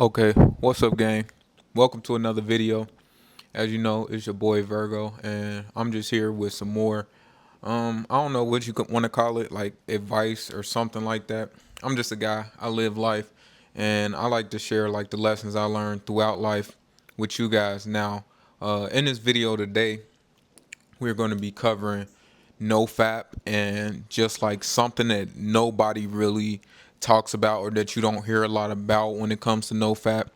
Okay, what's up, gang? Welcome to another video. As you know, it's your boy Virgo, and I'm just here with some more. I don't know what you could want to call it, like advice or something like that. I'm just a guy. I live life, and I like to share like the lessons I learned throughout life with you guys. Now, in this video today, we're going to be covering NoFap and just like something that nobody really talks about or that you don't hear a lot about when it comes to NoFap.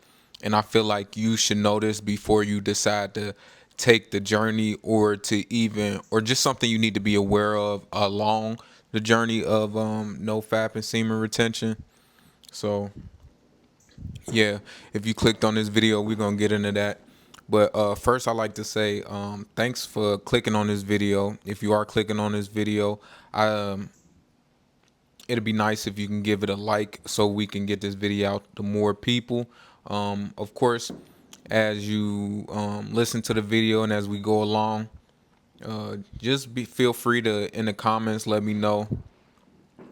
And I feel like you should know this before you decide to take the journey or to even or just something you need to be aware of along the journey of NoFap and semen retention. So yeah, if you clicked on this video, we're gonna get into that. But first, I like to say thanks for clicking on this video. If you are clicking on this video, it'd be nice if you can give it a like so we can get this video out to more people. Of course, as you listen to the video and as we go along, just feel free to in the comments let me know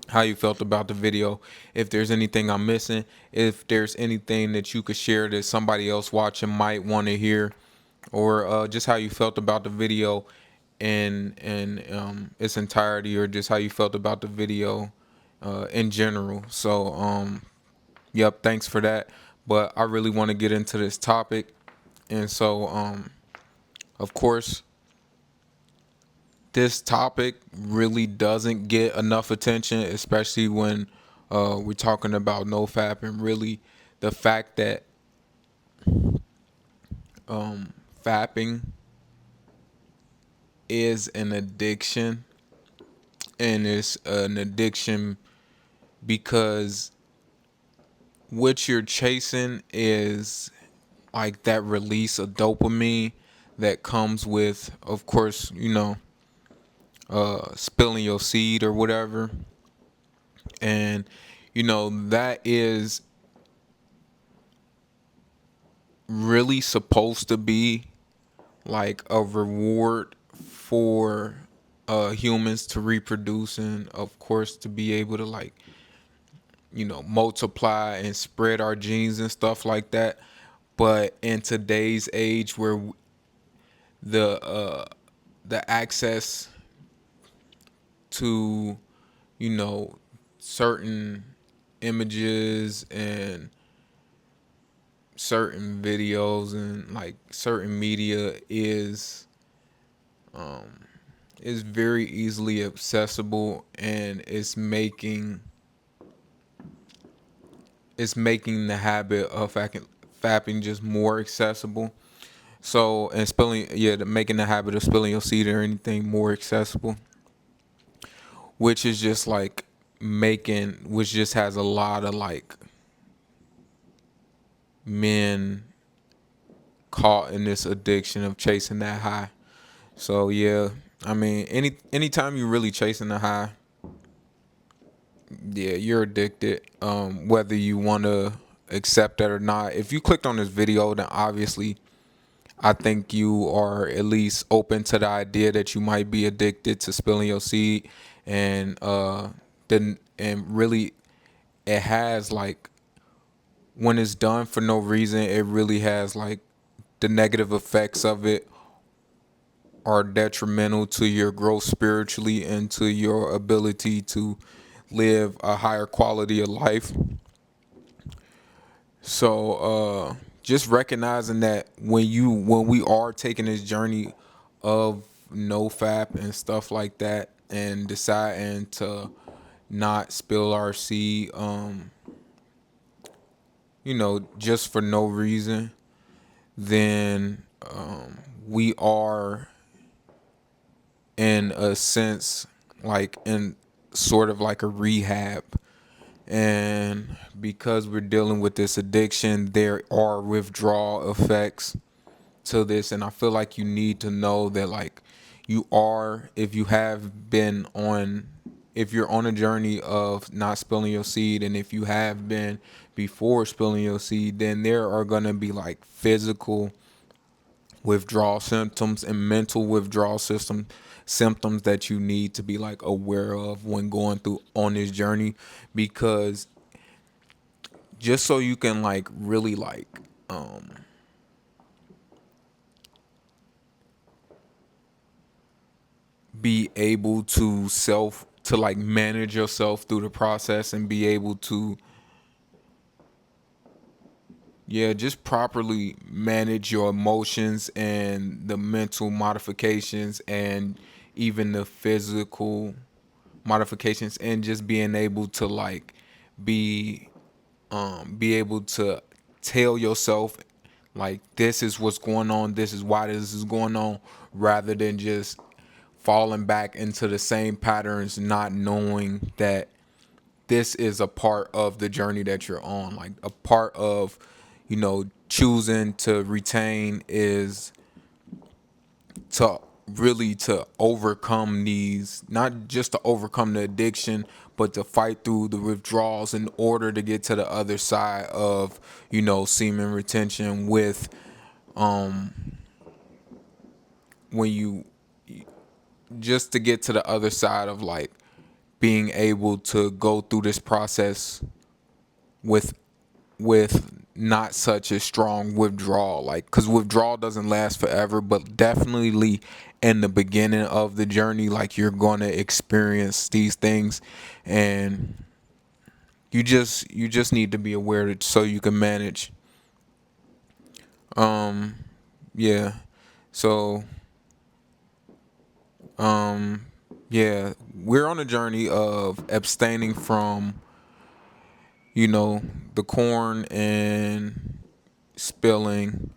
how you felt about the video, if there's anything I'm missing, if there's anything that you could share that somebody else watching might want to hear, or just how you felt about the video in its entirety, or just how you felt about the video in general. So yep, thanks for that. But I really want to get into this topic, and so of course this topic really doesn't get enough attention, especially when we're talking about NoFap and really the fact that fapping is an addiction, and it's an addiction because what you're chasing is like that release of dopamine that comes with, of course, spilling your seed or whatever. And that is really supposed to be like a reward for humans to reproduce, and of course to be able to like multiply and spread our genes and stuff like that. But in today's age where the uh the access to you know certain images and certain videos and like certain media is very easily accessible, and it's making the habit of fapping just more accessible. So, and spilling, yeah, making the habit of spilling your seed or anything more accessible, which is just like which just has a lot of like men caught in this addiction of chasing that high. So yeah, I mean, anytime you're really chasing the high, yeah, you're addicted. Whether you want to accept that or not. If you clicked on this video, then obviously I think you are at least open to the idea that you might be addicted to spilling your seed, and really it has like, when it's done for no reason, it really has like the negative effects of it are detrimental to your growth spiritually and to your ability to live a higher quality of life. So just recognizing that when we are taking this journey of no fap and stuff like that, and deciding to not spill our seed, just for no reason, then we are in a sense like in sort of like a rehab. And because we're dealing with this addiction, there are withdrawal effects to this. And I feel like you need to know that, like, if you have been on, if you're on a journey of not spilling your seed, and if you have been before spilling your seed, then there are going to be like physical withdrawal symptoms and mental withdrawal system symptoms that you need to be like aware of when going through on this journey, because just so you can like really like be able to like manage yourself through the process and be able to, yeah, just properly manage your emotions and the mental modifications and even the physical modifications, and just being able to like be be able to tell yourself like, this is what's going on, this is why this is going on, rather than just falling back into the same patterns, not knowing that this is a part of the journey that you're on. Like a part of, choosing to retain is to really to overcome these, not just to overcome the addiction, but to fight through the withdrawals in order to get to the other side of, semen retention with when you just to get to the other side of like being able to go through this process with not such a strong withdrawal, like, because withdrawal doesn't last forever, but definitely in the beginning of the journey, like, you're going to experience these things, and you just need to be aware that so you can manage. Yeah, so yeah, we're on a journey of abstaining from, the corn and spilling,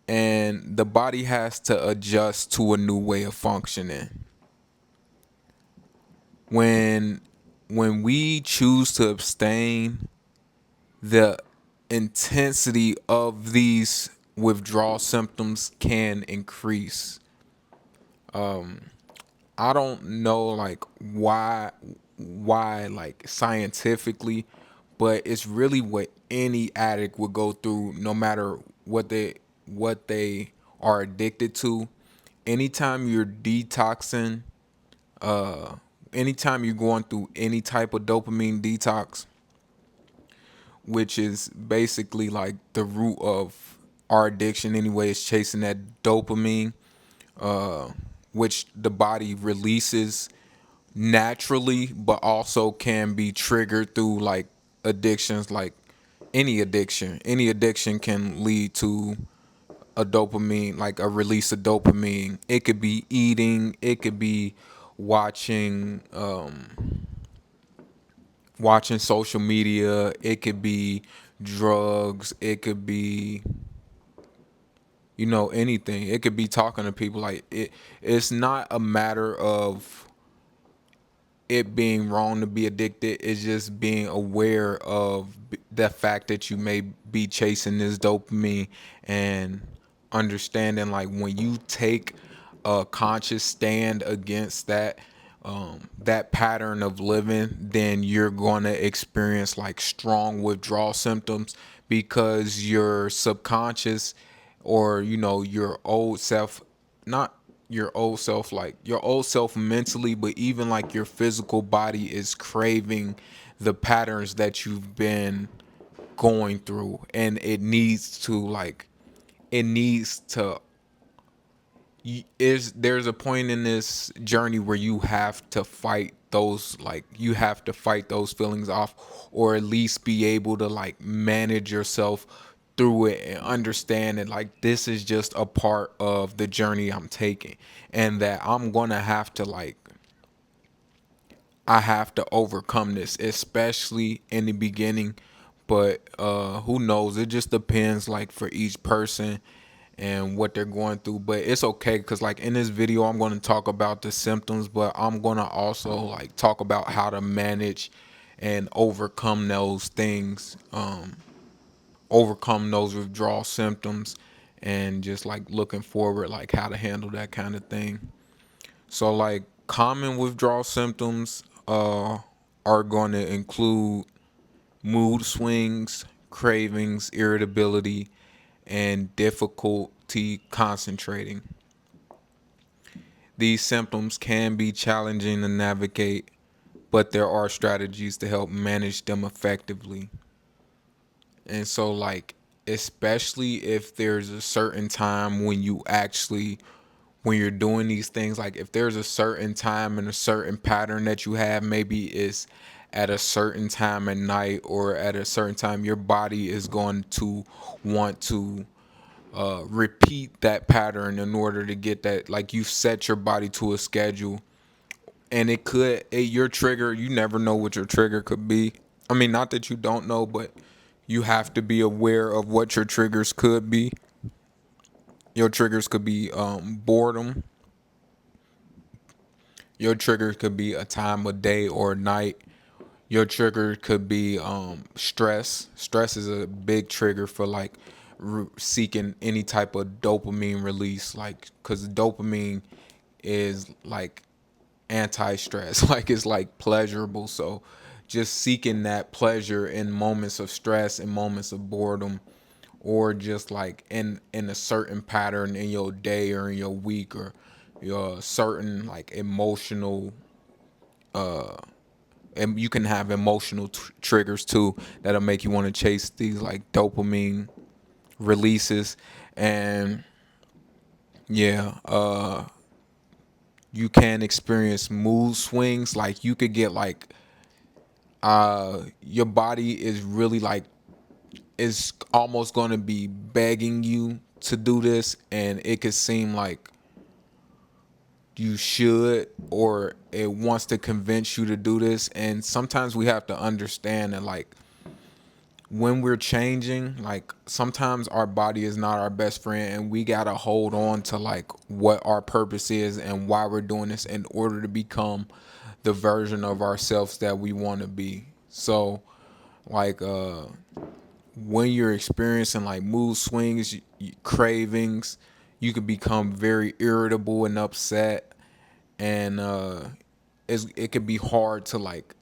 and the body has to adjust to a new way of functioning. When we choose to abstain, the intensity of these withdrawal symptoms can increase. I don't know like why like scientifically, but it's really what any addict would go through no matter what they are addicted to. Anytime you're detoxing, uh anytime you're going through any type of dopamine detox, which is basically like the root of our addiction anyway, is chasing that dopamine, uh which the body releases naturally, but also can be triggered through like addictions, like any addiction. Any addiction can lead to a dopamine, like a release of dopamine. It could be eating, it could be watching watching social media, it could be drugs, it could be, anything. It could be talking to people. Like it's not a matter of it being wrong to be addicted. Is just being aware of the fact that you may be chasing this dopamine, and understanding like when you take a conscious stand against that pattern of living, then you're going to experience like strong withdrawal symptoms, because your subconscious, or your old self, not your old self, like your old self mentally, but even like your physical body is craving the patterns that you've been going through, and it needs to is there's a point in this journey where you have to fight those, like you have to fight those feelings off, or at least be able to like manage yourself through it, and understand that like this is just a part of the journey I'm taking, and that I'm gonna have to like I have to overcome this, especially in the beginning. But who knows? It just depends, like for each person and what they're going through. But it's okay, because like in this video, I'm going to talk about the symptoms, but I'm going to also like talk about how to manage and overcome those things, overcome those withdrawal symptoms, and just like looking forward, like how to handle that kind of thing. So like common withdrawal symptoms are going to include mood swings, cravings, irritability, and difficulty concentrating. These symptoms can be challenging to navigate, but there are strategies to help manage them effectively. And so like, especially if there's a certain time when you actually, when you're doing these things, like if there's a certain time and a certain pattern that you have, maybe it's at a certain time at night or at a certain time, your body is going to want to repeat that pattern in order to get that. Like, you set your body to a schedule, and your trigger, you never know what your trigger could be. I mean, not that you don't know, but you have to be aware of what your triggers could be. Your triggers could be boredom. Your trigger could be a time of day or night. Your trigger could be stress. Stress is a big trigger for like seeking any type of dopamine release, like, because dopamine is like anti-stress. Like, it's like pleasurable. So just seeking that pleasure in moments of stress and moments of boredom, or just like in a certain pattern in your day or in your week, or your certain like emotional, and you can have emotional triggers too that'll make you want to chase these like dopamine releases. And yeah, you can experience mood swings. Like, you could get like, your body is really like, is almost going to be begging you to do this, and it could seem like you should, or it wants to convince you to do this. And sometimes we have to understand that, like, when we're changing, like, sometimes our body is not our best friend, and we got to hold on to like what our purpose is and why we're doing this in order to become the version of ourselves that we want to be. So like, when you're experiencing like mood swings, cravings, you could become very irritable and upset, and it could be hard to like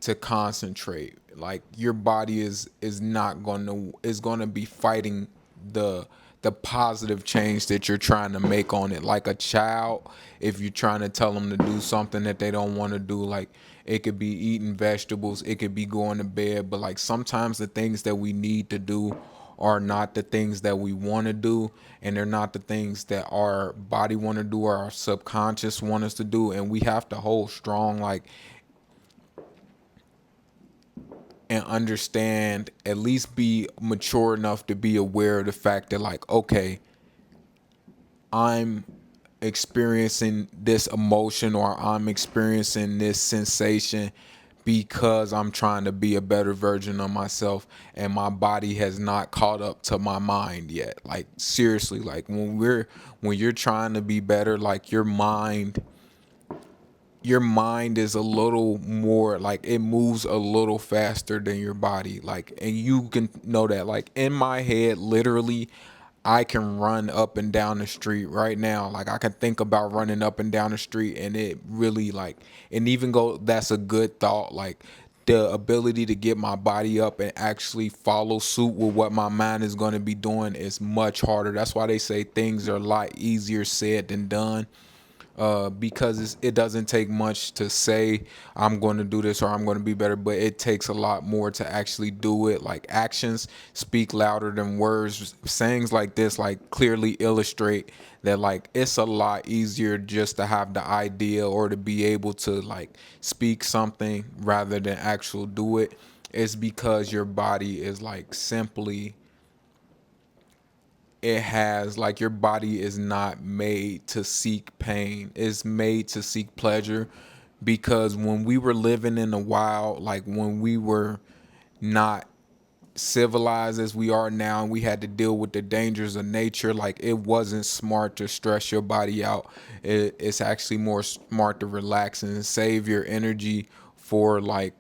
to concentrate. Like, your body is not gonna is gonna be fighting the the positive change that you're trying to make on it. Like a child, if you're trying to tell them to do something that they don't want to do, like, it could be eating vegetables, it could be going to bed, but like sometimes the things that we need to do are not the things that we want to do, and they're not the things that our body want to do or our subconscious want us to do. And we have to hold strong, like, and understand, at least be mature enough to be aware of the fact that, like, okay, I'm experiencing this emotion, or I'm experiencing this sensation because I'm trying to be a better version of myself, and my body has not caught up to my mind yet. Like, seriously, like, when you're trying to be better, like, your mind is a little more like, it moves a little faster than your body. Like, and you can know that, like, in my head, literally, I can run up and down the street right now. Like, I can think about running up and down the street, and it really, like, and even go, that's a good thought. Like, the ability to get my body up and actually follow suit with what my mind is going to be doing is much harder. That's why they say things are a lot easier said than done, because it doesn't take much to say I'm going to do this or I'm going to be better, but it takes a lot more to actually do it. Like, actions speak louder than words. Sayings like this like clearly illustrate that, like, it's a lot easier just to have the idea or to be able to like speak something rather than actual do it. It's because your body is like simply, it has like, your body is not made to seek pain, it's made to seek pleasure. Because when we were living in the wild, like when we were not civilized as we are now, and we had to deal with the dangers of nature, like, it wasn't smart to stress your body out. It's actually more smart to relax and save your energy for like,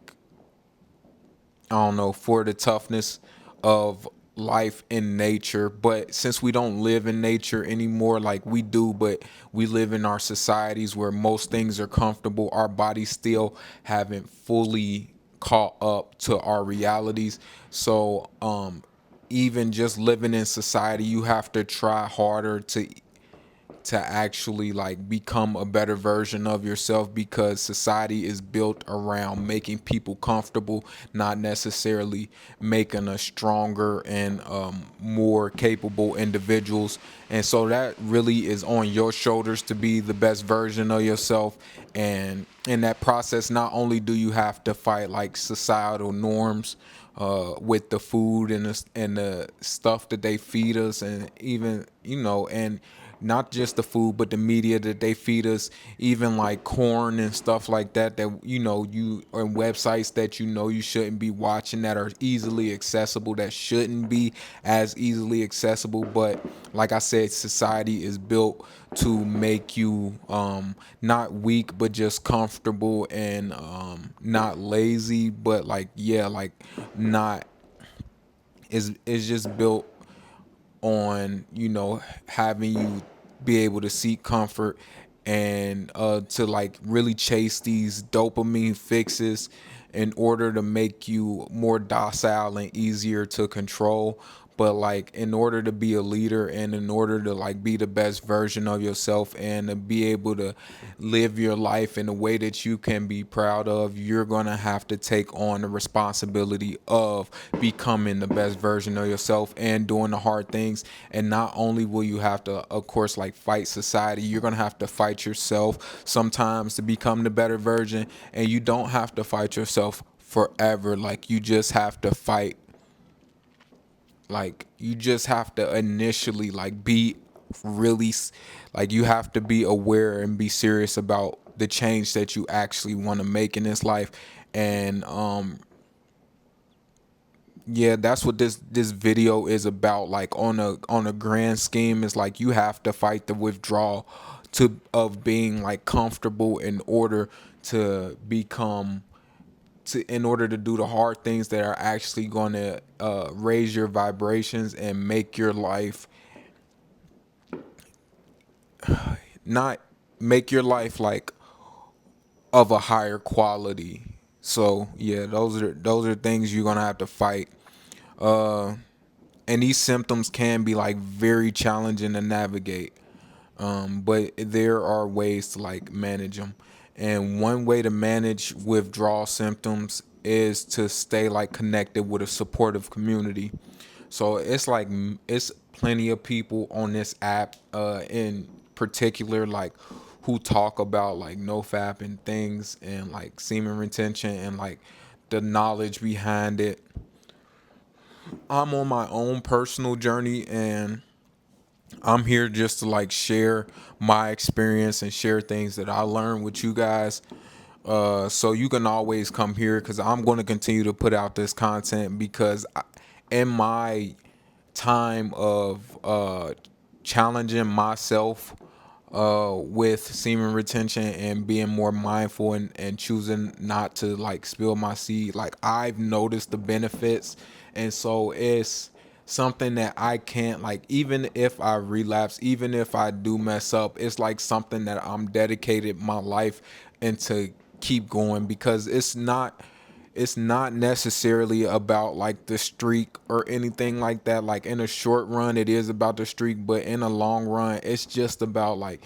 I don't know, for the toughness of life in nature. But since we don't live in nature anymore, like we do, but we live in our societies where most things are comfortable, our bodies still haven't fully caught up to our realities. So even just living in society, you have to try harder to actually like become a better version of yourself, because society is built around making people comfortable, not necessarily making us stronger and more capable individuals. And so that really is on your shoulders to be the best version of yourself. And in that process, not only do you have to fight like societal norms with the food and the stuff that they feed us, and even and not just the food but the media that they feed us, even like corn and stuff like that, that you on websites that you shouldn't be watching, that are easily accessible, that shouldn't be as easily accessible. But like I said, society is built to make you not weak but just comfortable, and not lazy, but like like not is just built on having you be able to seek comfort, and to like really chase these dopamine fixes in order to make you more docile and easier to control. But like in order to be a leader, and in order to like be the best version of yourself, and to be able to live your life in a way that you can be proud of, you're gonna have to take on the responsibility of becoming the best version of yourself and doing the hard things. And not only will you have to, of course, like fight society, you're gonna have to fight yourself sometimes to become the better version. And you don't have to fight yourself forever. Like you just have to fight, like you just have to initially like be really like you have to be aware and be serious about the change that you actually want to make in this life. And yeah, that's what this video is about. Like on a grand scheme, is like you have to fight the withdrawal to of being like comfortable in order to become in order to do the hard things that are actually going to raise your vibrations and make your life, not make your life like of a higher quality. So yeah, those are things you're gonna have to fight. And these symptoms can be like very challenging to navigate. But there are ways to like manage them. And one way to manage withdrawal symptoms is to stay like connected with a supportive community. So it's like it's plenty of people on this app, in particular, like who talk about like NoFap and things, and like semen retention, and like the knowledge behind it. I'm on my own personal journey, and I'm here just to like share my experience and share things that I learned with you guys. So you can always come here, because I'm going to continue to put out this content, because in my time of challenging myself with semen retention and being more mindful, and choosing not to like spill my seed, like I've noticed the benefits. And so it's something that I can't, like, even if I relapse, even if I do mess up, it's like something that I'm dedicated my life and to keep going, because it's not necessarily about like the streak or anything like that. Like in a short run it is about the streak, but in a long run it's just about like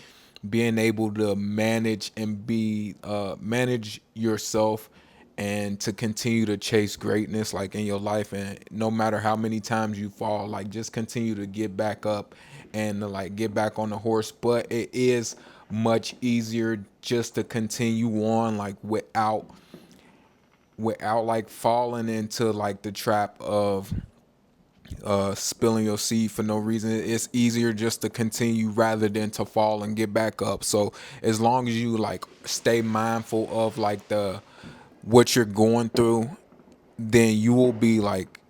being able to manage and be manage yourself, and to continue to chase greatness like in your life. And no matter how many times you fall, like just continue to get back up and to, like, get back on the horse. But it is much easier just to continue on, like without like falling into like the trap of spilling your seed for no reason. It's easier just to continue rather than to fall and get back up. So as long as you like stay mindful of like the what you're going through, then you will be like,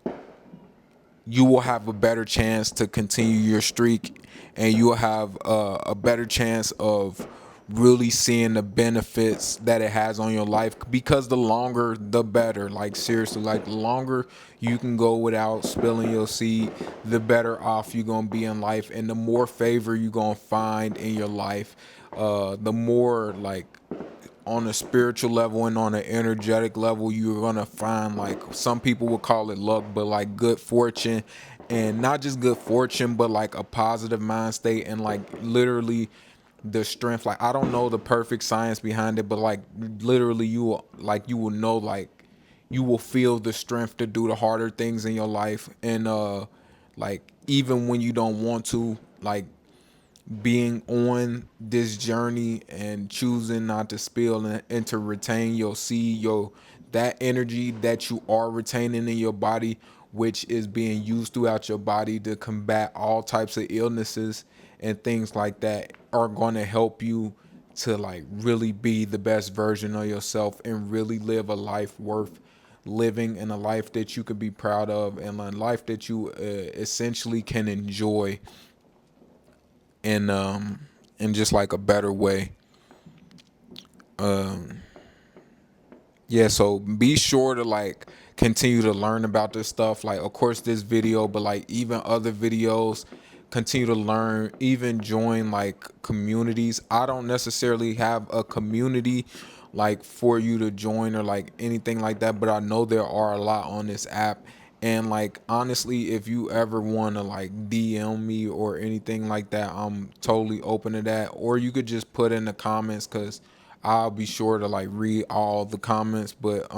you will have a better chance to continue your streak, and you will have a better chance of really seeing the benefits that it has on your life. Because the longer the better, like seriously, like the longer you can go without spilling your seed, the better off you're gonna be in life, and the more favor you're gonna find in your life, the more like on a spiritual level and on an energetic level you're gonna find, like, some people would call it luck, but like good fortune and not just good fortune, but like a positive mind state, and like literally the strength. Like I don't know the perfect science behind it, but like literally you will know, like you will feel the strength to do the harder things in your life, and like even when you don't want to, like being on this journey and choosing not to spill, and to retain your seed, your that energy that you are retaining in your body, which is being used throughout your body to combat all types of illnesses and things like that, are going to help you to like really be the best version of yourself and really live a life worth living, and a life that you could be proud of, and a life that you essentially can enjoy in just like a better way. Yeah, so be sure to like continue to learn about this stuff. Like of course this video, but like even other videos, continue to learn, even join like communities. I don't necessarily have a community like for you to join or like anything like that, but I know there are a lot on this app. And like honestly, if you ever want to like DM me or anything like that, I'm totally open to that. Or you could just put in the comments, cuz I'll be sure to like read all the comments. But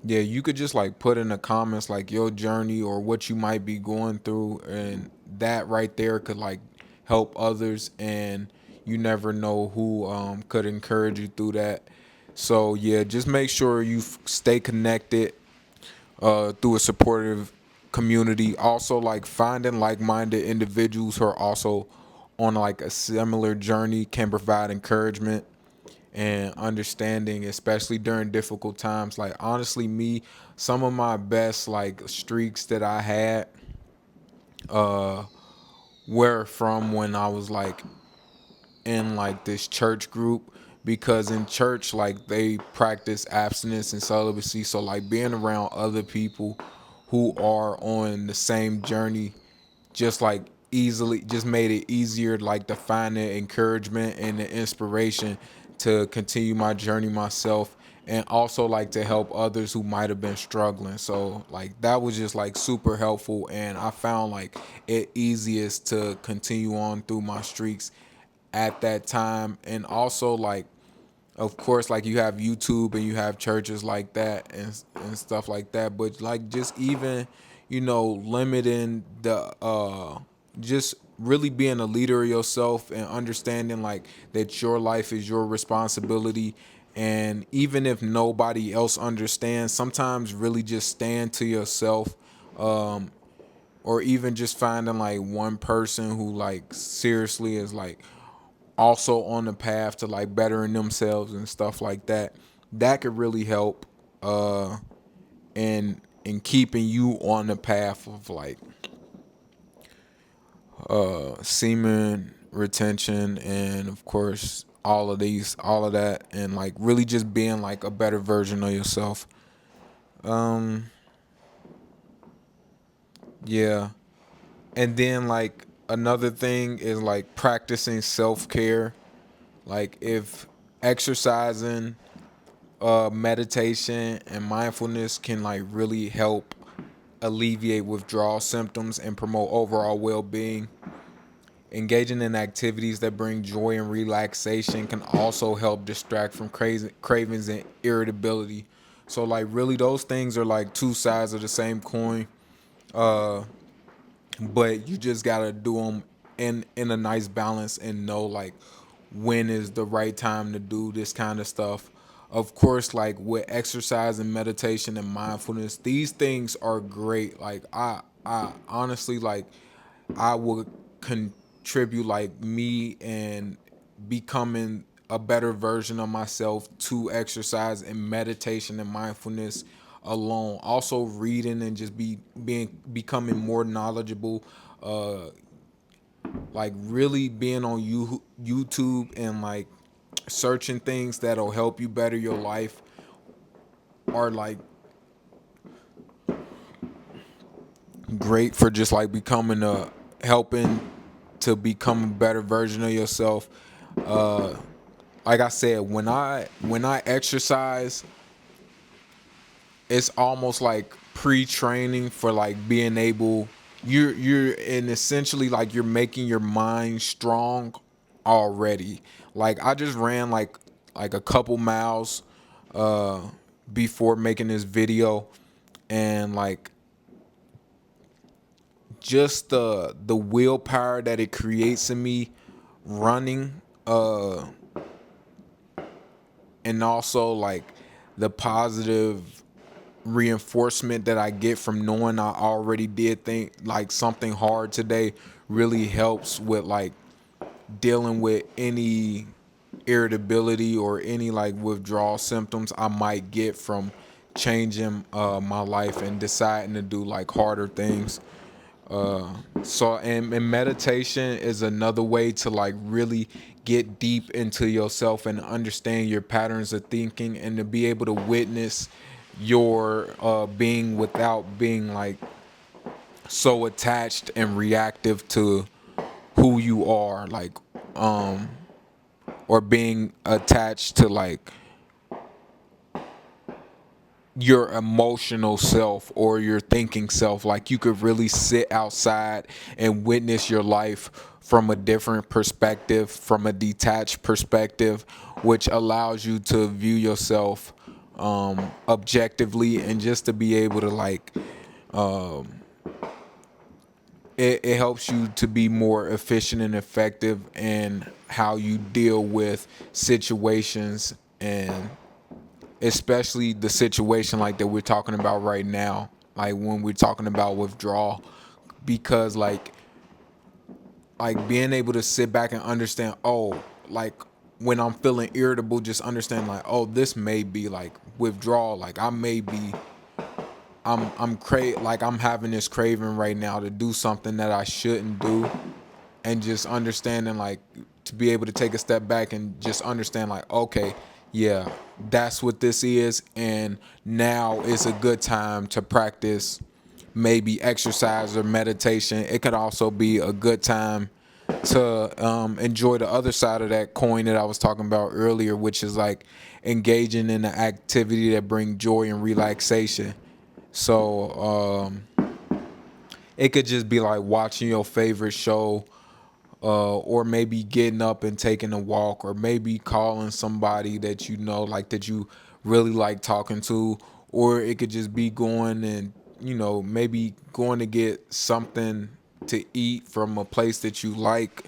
yeah, you could just like put in the comments like your journey or what you might be going through, and that right there could like help others, and you never know who could encourage you through that. So yeah, just make sure you stay connected through a supportive community. Also, like finding like-minded individuals who are also on like a similar journey can provide encouragement and understanding, especially during difficult times. Like honestly, me, some of my best like streaks that I had were from when I was like in like this church group, because in church like they practice abstinence and celibacy. So like being around other people who are on the same journey just like easily just made it easier like to find the encouragement and the inspiration to continue my journey myself, and also like to help others who might have been struggling. So like that was just like super helpful, and I found like it easiest to continue on through my streaks at that time. And also like of course like you have YouTube and you have churches like that, and stuff like that, but like just even limiting the just really being a leader of yourself and understanding like that your life is your responsibility. And even if nobody else understands, sometimes really just stand to yourself, or even just finding like one person who like seriously is like also on the path to like bettering themselves and stuff like that, that could really help in keeping you on the path of like semen retention, and of course all of that, and like really just being like a better version of yourself. Yeah. And then like another thing is like practicing self-care. Like if exercising, meditation and mindfulness can like really help alleviate withdrawal symptoms and promote overall well-being. Engaging in activities that bring joy and relaxation can also help distract from cravings and irritability. So like really those things are like two sides of the same coin, but you just gotta do them in a nice balance, and know like when is the right time to do this kind of stuff. Of course, like with exercise and meditation and mindfulness, these things are great. Like I honestly like I would contribute like me and becoming a better version of myself to exercise and meditation and mindfulness alone. Also reading and just becoming more knowledgeable, like really being on YouTube and like searching things that'll help you better your life, are like great for just like becoming a helping to become a better version of yourself. Like I said, when I exercise, it's almost like pre-training for like being able, you're and essentially like you're making your mind strong already. Like I just ran like a couple miles uh before making this video, and like just the willpower that it creates in me running, and also like the positive reinforcement that I get from knowing I already did think like something hard today really helps with like dealing with any irritability or any like withdrawal symptoms I might get from changing my life and deciding to do like harder things. And meditation is another way to like really get deep into yourself and understand your patterns of thinking, and to be able to witness your being without being like so attached and reactive to who you are, like or being attached to like your emotional self or your thinking self. Like you could really sit outside and witness your life from a different perspective, from a detached perspective, which allows you to view yourself objectively, and just to be able to like it helps you to be more efficient and effective in how you deal with situations, and especially the situation like that we're talking about right now, like when we're talking about withdrawal. Because like being able to sit back and understand, oh, like when I'm feeling irritable, just understand like, oh, this may be like withdrawal. Like I may be like I'm having this craving right now to do something that I shouldn't do, and just understanding like to be able to take a step back and just understand like, okay, yeah, that's what this is, and now is a good time to practice maybe exercise or meditation. It could also be a good time to enjoy the other side of that coin that I was talking about earlier, which is like engaging in an activity that bring joy and relaxation. So it could just be like watching your favorite show, or maybe getting up and taking a walk, or maybe calling somebody that you know, like that you really like talking to, or it could just be going and maybe going to get something to eat from a place that you like,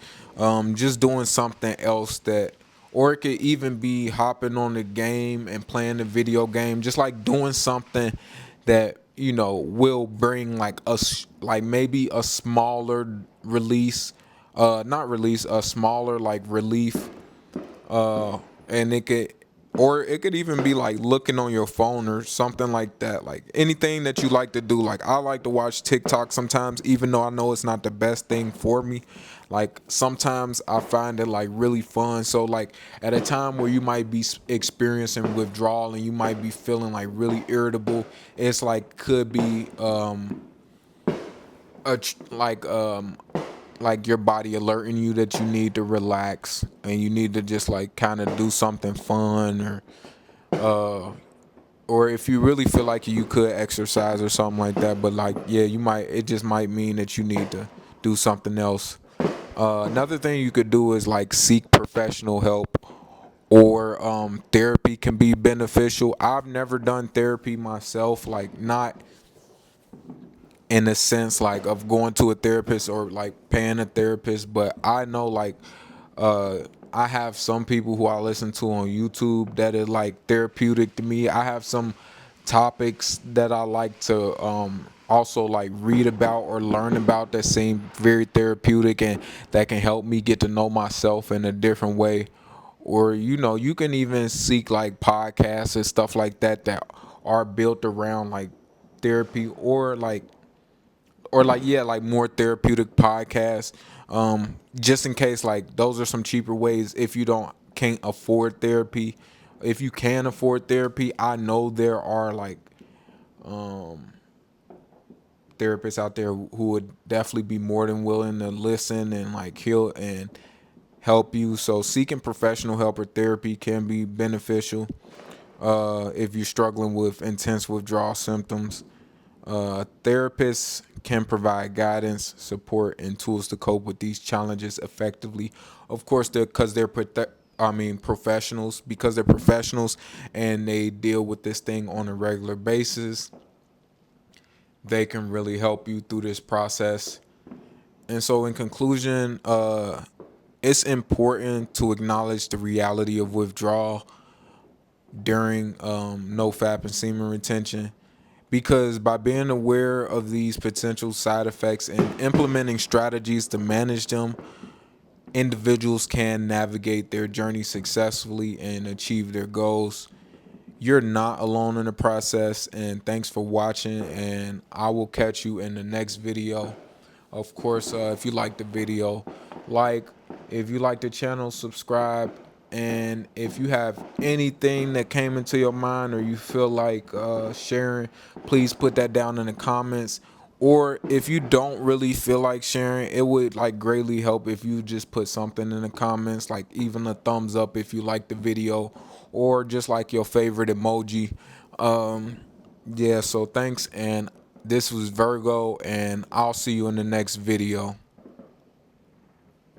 just doing something else that, or it could even be hopping on the game and playing the video game, just like doing something that will bring like like maybe a smaller release, not release, a smaller like relief, and it could even be like looking on your phone or something like that. Like anything that you like to do. Like I like to watch TikTok sometimes, even though I know it's not the best thing for me. Like sometimes I find it like really fun. So like at a time where you might be experiencing withdrawal and you might be feeling like really irritable, it's like could be like your body alerting you that you need to relax and you need to just like kind of do something fun, or if you really feel like you could exercise or something like that, but like yeah, it just might mean that you need to do something else. Another thing you could do is like seek professional help, or therapy can be beneficial. I've never done therapy myself, like not in the sense like of going to a therapist or like paying a therapist, but I know like uh I have some people who I listen to on YouTube that is like therapeutic to me. I have some topics that I like to also like read about or learn about that seem very therapeutic and that can help me get to know myself in a different way. Or you can even seek like podcasts and stuff like that that are built around like therapy, or yeah, like more therapeutic podcasts, just in case. Like those are some cheaper ways if you can't afford therapy. If you can afford therapy, I know there are like therapists out there who would definitely be more than willing to listen and like heal and help you. So seeking professional help or therapy can be beneficial if you're struggling with intense withdrawal symptoms. Therapists can provide guidance, support, and tools to cope with these challenges effectively. Of course, professionals, because they're professionals and they deal with this thing on a regular basis. They can really help you through this process. And so, in conclusion, it's important to acknowledge the reality of withdrawal during NoFap and semen retention, because by being aware of these potential side effects and implementing strategies to manage them, individuals can navigate their journey successfully and achieve their goals. You're not alone in the process, and thanks for watching, and I will catch you in the next video. Of course, if you like the video, like, if you like the channel, subscribe, and if you have anything that came into your mind or you feel like sharing, please put that down in the comments. Or if you don't really feel like sharing, it would like greatly help if you just put something in the comments, like even a thumbs up if you like the video, or just like your favorite emoji. Yeah, so thanks, and this was Virgo, and I'll see you in the next video.